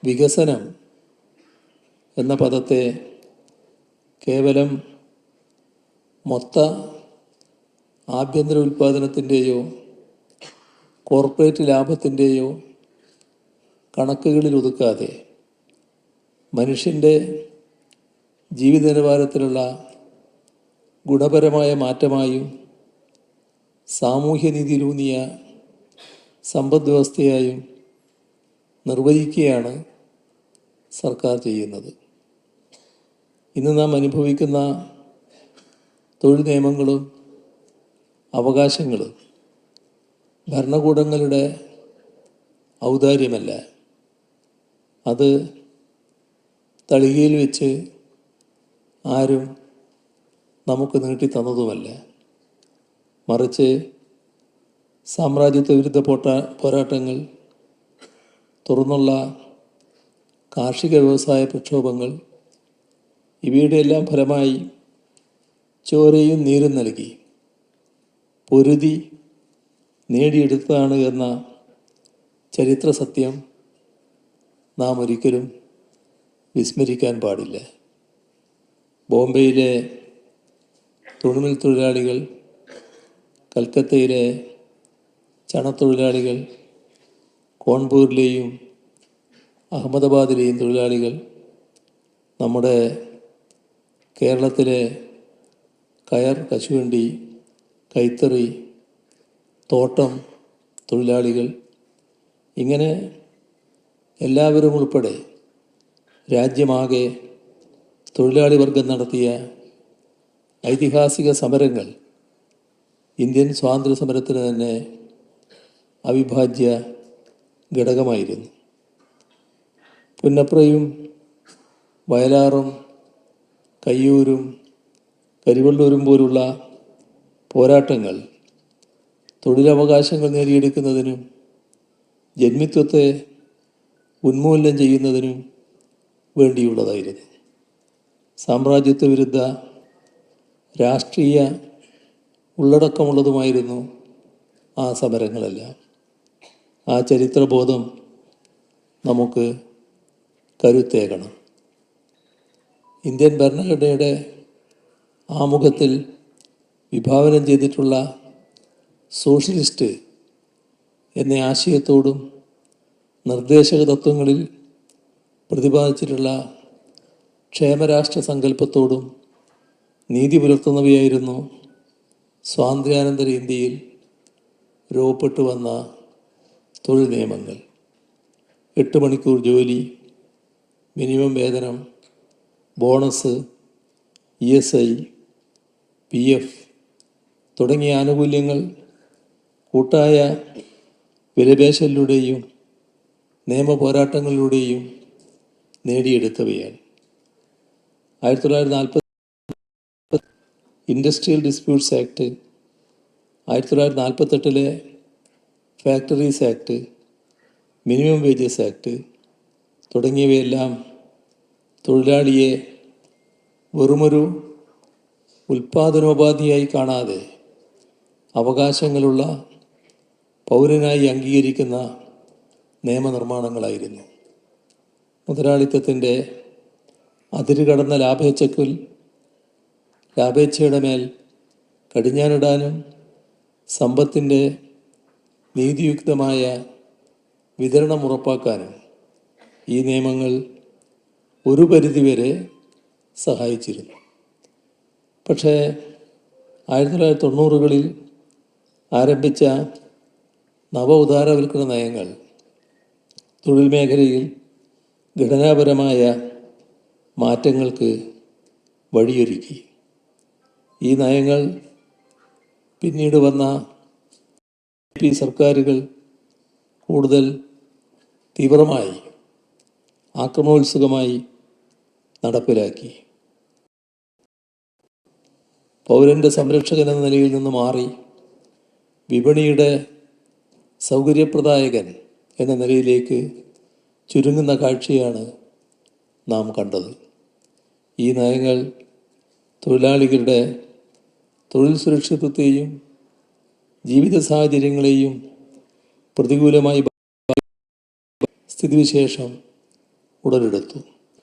വികസനം എന്ന പദത്തെ കേവലം മൊത്ത ആഭ്യന്തര ഉൽപ്പാദനത്തിൻ്റെയോ കോർപ്പറേറ്റ് ലാഭത്തിൻ്റെയോ കണക്കുകളിൽ ഒതുക്കാതെ മനുഷ്യൻ്റെ ജീവിത നിലവാരത്തിലുള്ള ഗുണപരമായ മാറ്റമായും സാമൂഹ്യനീതിയിലൂന്നിയ സമ്പദ് വ്യവസ്ഥയായും നിർവഹിക്കുകയാണ് സർക്കാർ ചെയ്യുന്നത്. ഇന്ന് നാം അനുഭവിക്കുന്ന തൊഴിൽ നിയമങ്ങളും അവകാശങ്ങളും ഭരണകൂടങ്ങളുടെ ഔദാര്യമല്ല, അത് തളികയിൽ വെച്ച് ആരും നമുക്ക് നീട്ടിത്തന്നതുമല്ല. മറിച്ച് സാമ്രാജ്യത്വ വിരുദ്ധ പോരാട്ടങ്ങൾ, തുറന്നുള്ള കാർഷിക വ്യവസായ പ്രക്ഷോഭങ്ങൾ, ഇവയുടെ എല്ലാം ഫലമായി ചോരയും നീരും നൽകി പൊരുതി നേടിയെടുത്തതാണ് എന്ന ചരിത്ര സത്യം നാം ഒരിക്കലും വിസ്മരിക്കാൻ പാടില്ല. ബോംബെയിലെ തുണിമിൽ തൊഴിലാളികൾ, കൽക്കത്തയിലെ ചണത്തൊഴിലാളികൾ, കോൺപൂരിലെയും അഹമ്മദാബാദിലെയും തൊഴിലാളികൾ, നമ്മുടെ കേരളത്തിലെ കയർ, കശുവണ്ടി, കൈത്തറി, തോട്ടം തൊഴിലാളികൾ, ഇങ്ങനെ എല്ലാവരും ഉൾപ്പെടെ രാജ്യമാകെ തൊഴിലാളി വർഗം നടത്തിയ ഐതിഹാസിക സമരങ്ങൾ ഇന്ത്യൻ സ്വാതന്ത്ര്യ സമരത്തിന് തന്നെ അവിഭാജ്യ ഘടകമായിരുന്നു. പുന്നപ്രയും വയലാറും കയ്യൂരും കരിവള്ളൂരും പോലുള്ള പോരാട്ടങ്ങൾ തൊഴിലവകാശങ്ങൾ നേടിയെടുക്കുന്നതിനും ജന്മിത്വത്തെ ഉന്മൂലനം ചെയ്യുന്നതിനും വേണ്ടിയുള്ളതായിരുന്നു. സാമ്രാജ്യത്വ വിരുദ്ധ രാഷ്ട്രീയ ഉള്ളടക്കമുള്ളതുമായിരുന്നു ആ സമരങ്ങളെല്ലാം. ആ ചരിത്രബോധം നമുക്ക് കരുത്തേകണം. ഇന്ത്യൻ ഭരണഘടനയുടെ ആമുഖത്തിൽ വിഭാവനം ചെയ്തിട്ടുള്ള സോഷ്യലിസ്റ്റ് എന്ന ആശയത്തോടും നിർദ്ദേശക തത്വങ്ങളിൽ പ്രതിപാദിച്ചിട്ടുള്ള ക്ഷേമരാഷ്ട്ര സങ്കല്പത്തോടും നീതി പുലർത്തുന്നവയായിരുന്നു സ്വാതന്ത്ര്യാനന്തര ഇന്ത്യയിൽ രൂപപ്പെട്ടു വന്ന തൊഴിൽ നിയമങ്ങൾ. 8 മണിക്കൂർ ജോലി, മിനിമം വേതനം, ബോണസ്, ESI, PF തുടങ്ങിയ ആനുകൂല്യങ്ങൾ കൂട്ടായ വിലപേശലിലൂടെയും നിയമ പോരാട്ടങ്ങളിലൂടെയും നേടിയെടുത്തവയാണ്. 1940 industrial disputes act, 1948 factories act, minimum wages act തുടങ്ങിയവയെല്ലാം തൊഴിലാളിയെ വെറുമൊരു ഉൽപാദനോപാധിയായി കാണാതെ അവകാശങ്ങളുള്ള പൗരനായി അംഗീകരിക്കുന്ന നിയമനിർമ്മാണങ്ങളായിരുന്നു. മുതലാളിത്തത്തിൻ്റെ അതിരുകടന്ന ലാഭേച്ഛയുടെ മേൽ കടിഞ്ഞാനിടാനും സമ്പത്തിൻ്റെ നീതിയുക്തമായ വിതരണം ഉറപ്പാക്കാനും ഈ നിയമങ്ങൾ ഒരു പരിധിവരെ സഹായിച്ചിരുന്നു. പക്ഷേ 1990കളിൽ ആരംഭിച്ച നവ ഉദാരവൽക്കരണ നയങ്ങൾ തൊഴിൽ മേഖലയിൽ ഘടനാപരമായ മാറ്റങ്ങൾക്ക് വഴിയൊരുക്കി. ഈ നയങ്ങൾ പിന്നീട് വന്ന സർക്കാരുകൾ കൂടുതൽ തീവ്രമായി, ആക്രമണോത്സുകമായി നടപ്പിലാക്കി. പൗരൻ്റെ സംരക്ഷകൻ എന്ന നിലയിൽ നിന്ന് മാറി വിപണിയുടെ സൗകര്യപ്രദായകൻ എന്ന നിലയിലേക്ക് ചുരുങ്ങുന്ന കാഴ്ചയാണ് നാം കണ്ടത്. ഈ നയങ്ങൾ തൊഴിലാളികളുടെ തൊഴിൽ സുരക്ഷിതത്വത്തെയും ജീവിത സാഹചര്യങ്ങളെയും പ്രതികൂലമായി സ്ഥിതിവിശേഷം ഉടലെടുത്തു.